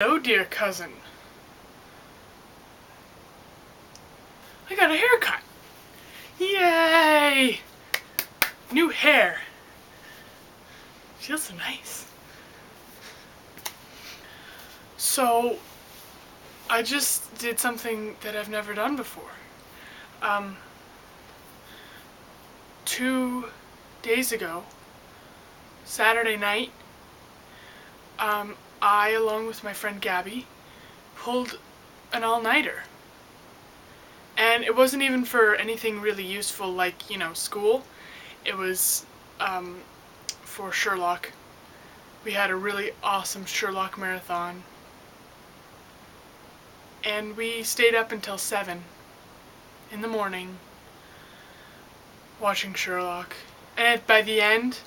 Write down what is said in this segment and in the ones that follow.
Hello, dear cousin. I got a haircut. Yay! New hair. Feels so nice. So, I just did something that I've never done before. 2 days ago, Saturday night, I, along with my friend Gabby, pulled an all-nighter. And it wasn't even for anything really useful like, school. It was for Sherlock. We had a really awesome Sherlock marathon. And we stayed up until 7 in the morning watching Sherlock. And by the end,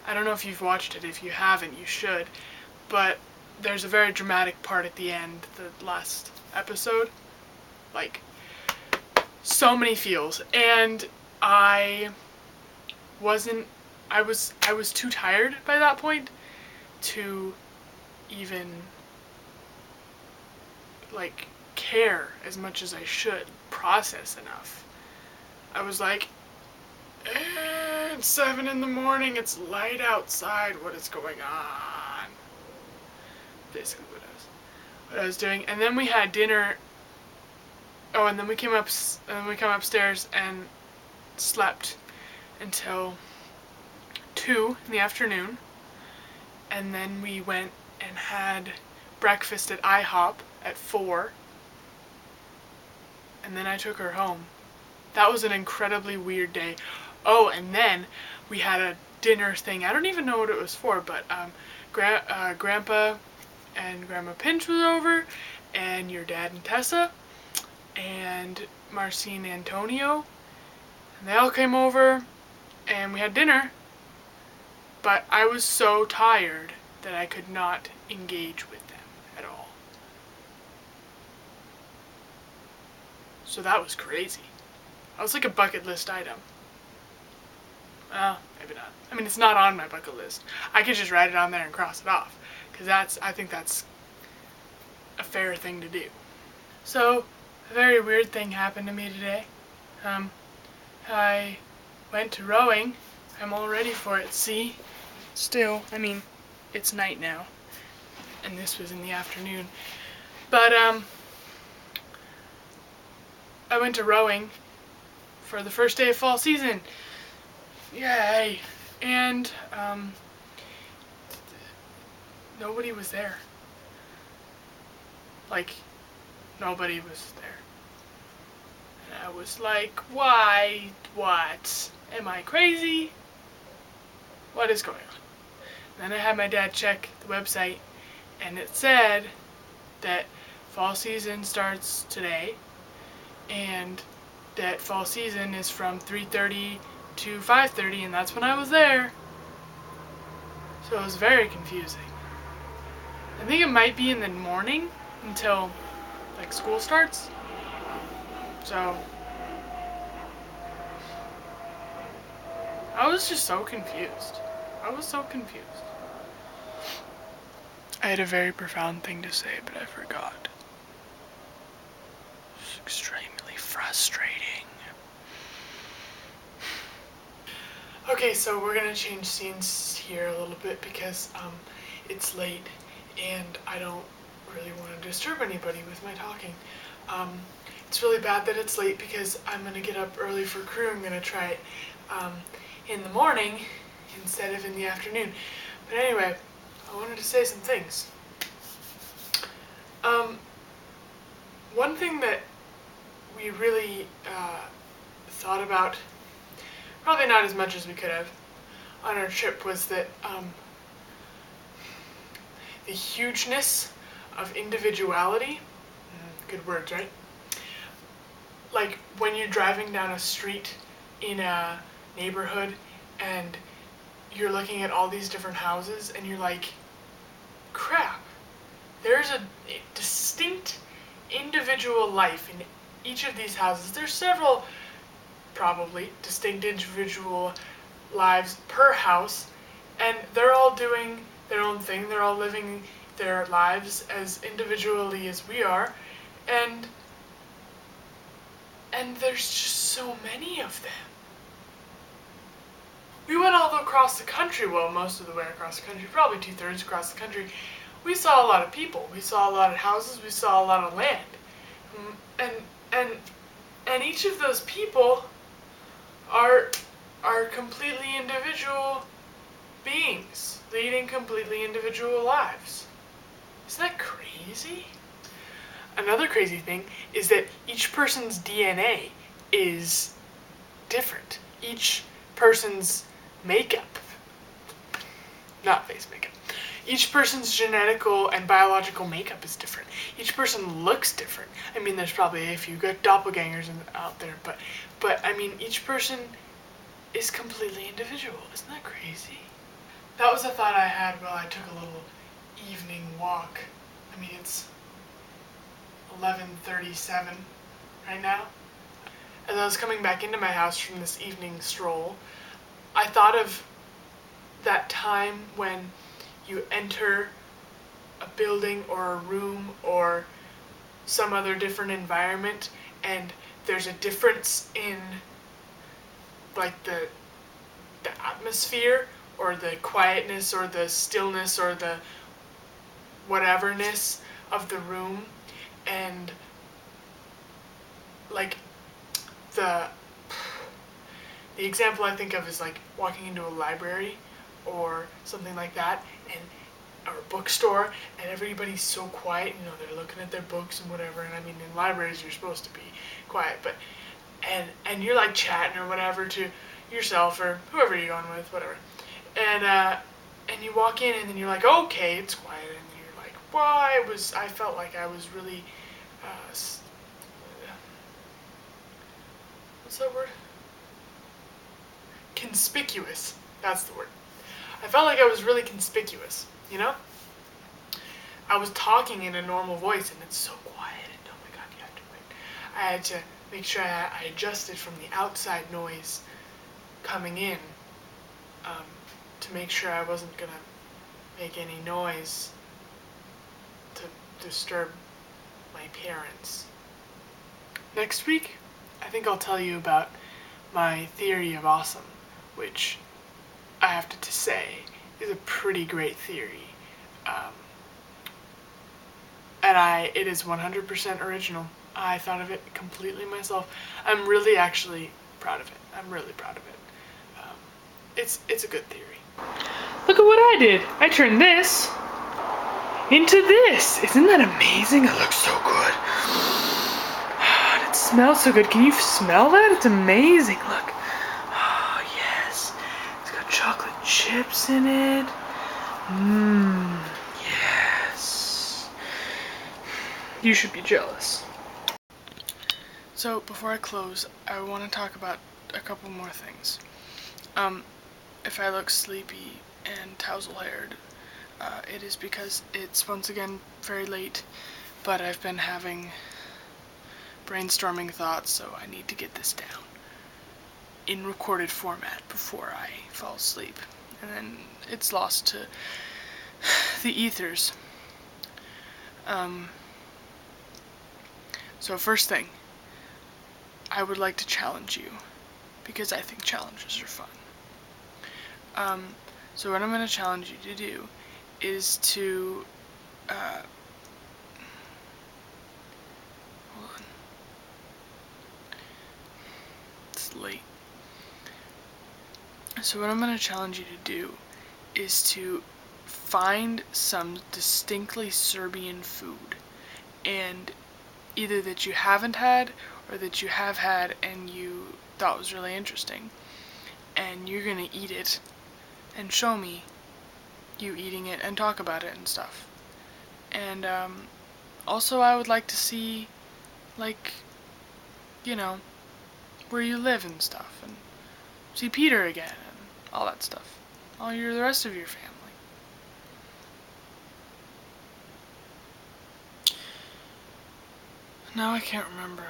I don't know if you've watched it. If you haven't, you should. But there's a very dramatic part at the end, the last episode. Like, so many feels. And I was too tired by that point to even care as much as I should, process enough. I was like, it's 7 in the morning, it's light outside, what is going on? Basically what I was doing. And then we had dinner. Oh, and then we came upstairs and slept until 2 in the afternoon. And then we went and had breakfast at IHOP at 4. And then I took her home. That was an incredibly weird day. Oh, and then we had a dinner thing. I don't even know what it was for, but Grandpa and Grandma Pinch was over, and your dad and Tessa, and Marcine and Antonio, and they all came over, and we had dinner, but I was so tired that I could not engage with them at all. So that was crazy. That was like a bucket list item. Well, maybe not. I mean, it's not on my bucket list. I could just write it on there and cross it off, because I think that's a fair thing to do. So, a very weird thing happened to me today. I went to rowing. I'm all ready for it. See? Still, I mean, it's night now, and this was in the afternoon. But, I went to rowing for the first day of fall season. Yay! And, nobody was there. Like, nobody was there. And I was like, why? What? Am I crazy? What is going on? Then I had my dad check the website, and it said that fall season starts today, and that fall season is from 3:30 to 5:30, and that's when I was there. So it was very confusing. I think it might be in the morning until school starts. So I was just so confused. I was so confused. I had a very profound thing to say, but I forgot. It's extremely frustrating. Okay, so we're gonna change scenes here a little bit because it's late and I don't really want to disturb anybody with my talking. It's really bad that it's late because I'm gonna get up early for crew. I'm gonna try it in the morning instead of in the afternoon. But anyway, I wanted to say some things. One thing that we really thought about, probably not as much as we could have, on our trip was that the hugeness of individuality, good words, right? Like when you're driving down a street in a neighborhood and you're looking at all these different houses and you're like, crap, there's a distinct individual life in each of these houses. There's several probably distinct individual lives per house, and they're all doing their own thing. They're all living their lives as individually as we are, and there's just so many of them. We went all across the country, well, most of the way across the country, probably 2/3 across the country. We saw a lot of people. We saw a lot of houses. We saw a lot of land. And and and each of those people are completely individual beings leading completely individual lives. Isn't that crazy? Another crazy thing is that each person's DNA is different. Each person's makeup, not face makeup, each person's genetical and biological makeup is different. Each person looks different. I mean, there's probably a few good doppelgangers out there, but I mean, each person is completely individual. Isn't that crazy? That was a thought I had while I took a little evening walk. I mean, it's 11:37 right now. As I was coming back into my house from this evening stroll, I thought of that time when you enter a building or a room or some other different environment and there's a difference in like the atmosphere or the quietness or the stillness or the whateverness of the room, and like the example I think of is like walking into a library or something like that, and or a bookstore, and everybody's so quiet, you know, they're looking at their books and whatever, and I mean in libraries you're supposed to be quiet, but and you're like chatting or whatever to yourself or whoever you're going with, whatever, and you walk in and then you're like, okay, it's quiet, and then you're like, well, I felt like I was really what's that word? Conspicuous. That's the word. I felt like I was really conspicuous, you know? I was talking in a normal voice and it's so quiet, and oh my god, you have to wait. I had to make sure I adjusted from the outside noise coming in to make sure I wasn't gonna make any noise to disturb my parents. Next week, I think I'll tell you about my theory of awesome, which I have to say is a pretty great theory. And it is 100% original. I thought of it completely myself. I'm really actually proud of it. I'm really proud of it. It's a good theory. Look at what I did. I turned this into this. Isn't that amazing? It looks so good. And it smells so good. Can you smell that? It's amazing. Look. Oh, yes. It's got chocolate chips in it. Mmm. Yes. You should be jealous. So, before I close, I want to talk about a couple more things. If I look sleepy and tousle-haired, it is because it's once again very late, but I've been having brainstorming thoughts, so I need to get this down in recorded format before I fall asleep, and then it's lost to the ethers. So first thing, I would like to challenge you, because I think challenges are fun. So what I'm going to challenge you to do is to, hold on, it's late. So what I'm going to challenge you to do is to find some distinctly Serbian food, and either that you haven't had or that you have had and you thought was really interesting, and you're going to eat it and show me you eating it and talk about it and stuff. And also I would like to see, like, you know, where you live and stuff, and see Peter again and all that stuff. The rest of your family. Now I can't remember.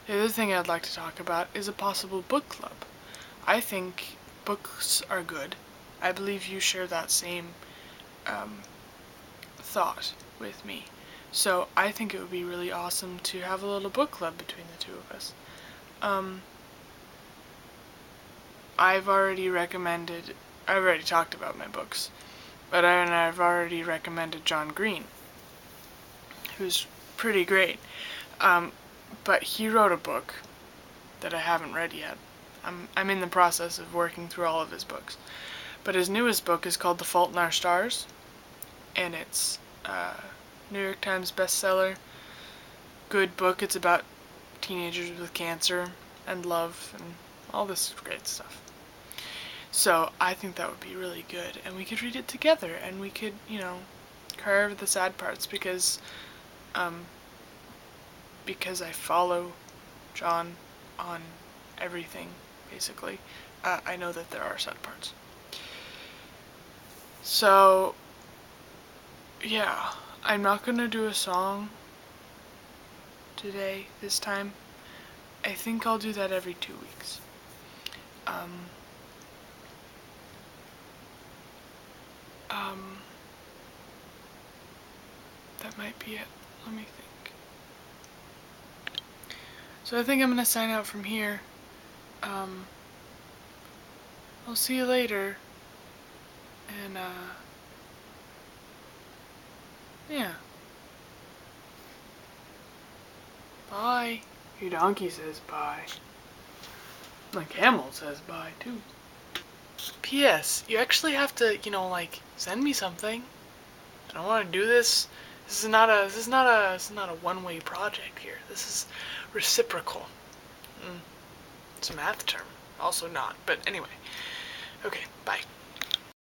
The other thing I'd like to talk about is a possible book club. I think books are good. I believe you share that same thought with me. So I think it would be really awesome to have a little book club between the two of us. I've already talked about my books, but I've already recommended John Green, who's pretty great. But he wrote a book that I haven't read yet. I'm in the process of working through all of his books. But his newest book is called The Fault in Our Stars, and it's a New York Times bestseller. Good book. It's about teenagers with cancer and love and all this great stuff. So I think that would be really good, and we could read it together, and we could, cry over the sad parts, because I follow John on everything, basically. I know that there are sad parts. So, yeah, I'm not gonna do a song today, this time. I think I'll do that every 2 weeks. That might be it. Let me think. So I think I'm gonna sign out from here. I'll see you later. And, yeah. Bye. Your donkey says bye. My camel says bye, too. P.S. You actually have to, send me something. I don't want to do this. This is not a one-way project here. This is reciprocal. It's a math term. Also not, but anyway. Okay, bye.